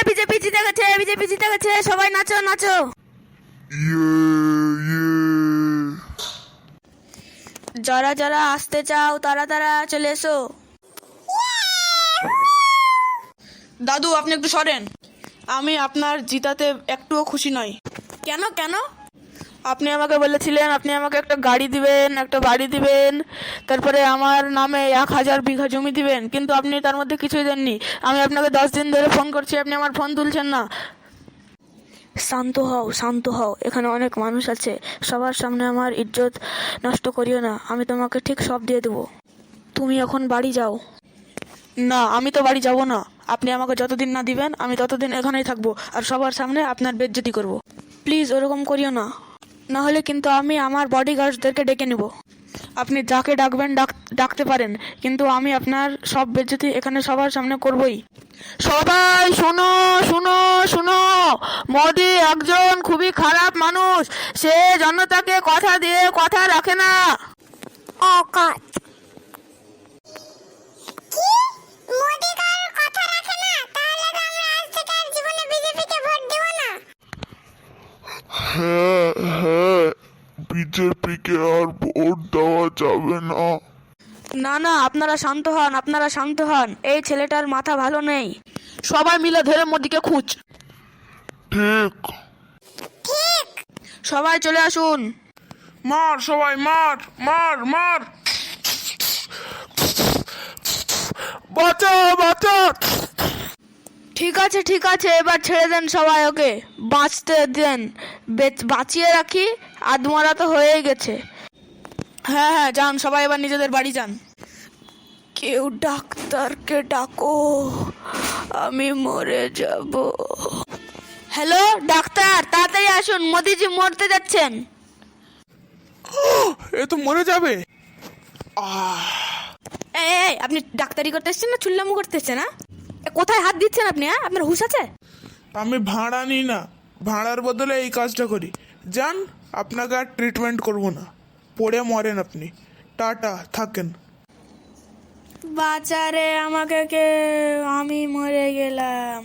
BJP জিতে গেছে, BJP জিতে গেছে, সবাই নাচো নাচো। যারা যারা আসতে চাও তারা তারা চলে এসো। দাদু আপনি একটু সরেন, আমি আপনার জিতাতে একটুও খুশি নই। কেন কেন? আপনি আমাকে বলেছিলেন আপনি আমাকে একটা গাড়ি দিবেন, একটা বাড়ি দিবেন, তারপরে আমার নামে 1000 বিঘা জমি দিবেন, কিন্তু আপনি তার মধ্যে কিছুই দেননি। আমি আপনাকে 10 দিন ধরে ফোন করছি, আপনি আমার ফোন তুলছেন না। শান্ত হও শান্ত হও, এখানে অনেক মানুষ আছে, সবার সামনে আমার ইজ্জত নষ্ট করিও না। আমি তোমাকে ঠিক সব দিয়ে দেবো, তুমি এখন বাড়ি যাও। না, আমি তো বাড়ি যাব না। আপনি আমাকে যতদিন না দিবেন আমি ততদিন এখানেই থাকবো, আর সবার সামনে আপনার বেজ্জতি করব। প্লিজ ওরকম করিও না, না হলে কিন্তু আমি আমার বডিগার্ডদেরকে ডেকে নেব। আপনি যাকে ডাকবেন ডাকতে পারেন, কিন্তু আমি আপনার সব বেজ্জতি এখানে সবার সামনে করবই। সবাই শোনো শোনো শোনো, মোদি একজন খুবই খারাপ মানুষ, সে জনতাকে কথা দিয়ে কথা রাখে না। অকাত কি মোদি কার কথা রাখে না? তাহলে তো আমরা আজ থেকে আর জীবনে বিজেপিকে ভোট দেব না। হ্যাঁ, বিজেপিকে আর ভোট দেওয়া যাবে না। না না, আপনারা শান্ত হন, আপনারা শান্ত হন, এই ছেলেটার মাথা ভালো নেই। সবাই মিলে ধরে মোদিকে খুঁজ। ঠিক। সবাই চলে আসুন। মার সবাই, মার মার মার, বাঁচা বাঁচা। ঠিক আছে ঠিক আছে, এবার ছেড়ে দেন সবাই, ওকে বাঁচতে দেন, বাঁচিয়ে রাখি, আধমরা তো হয়েই গেছে। হ্যাঁ হ্যাঁ, যান সবাই, এবার নিজেদের বাড়ি যান। কেউ ডাক্তারকে ডাকো, আমি মরে যাব। হ্যালো ডাক্তার, তাড়াতাড়ি আসুন, মোদিজি মরতে যাচ্ছেন। এ তো মরে যাবে। এই এই, আপনি ডাক্তারি করতে এসছেন না চুল্লামু করতে এসছেন? কোথায় হাত দিচ্ছেন আপনি? আপনার হুঁশ আছে? আমি ভাড়া নিই না, ভাড়ার বদলে এই কাজটা করি। যান, আপনাকে আর ট্রিটমেন্ট করব না, পড়ে মরেন আপনি। টাটা, থাকেন। বাঁচারে আমাকে কে, আমি মরে গেলাম।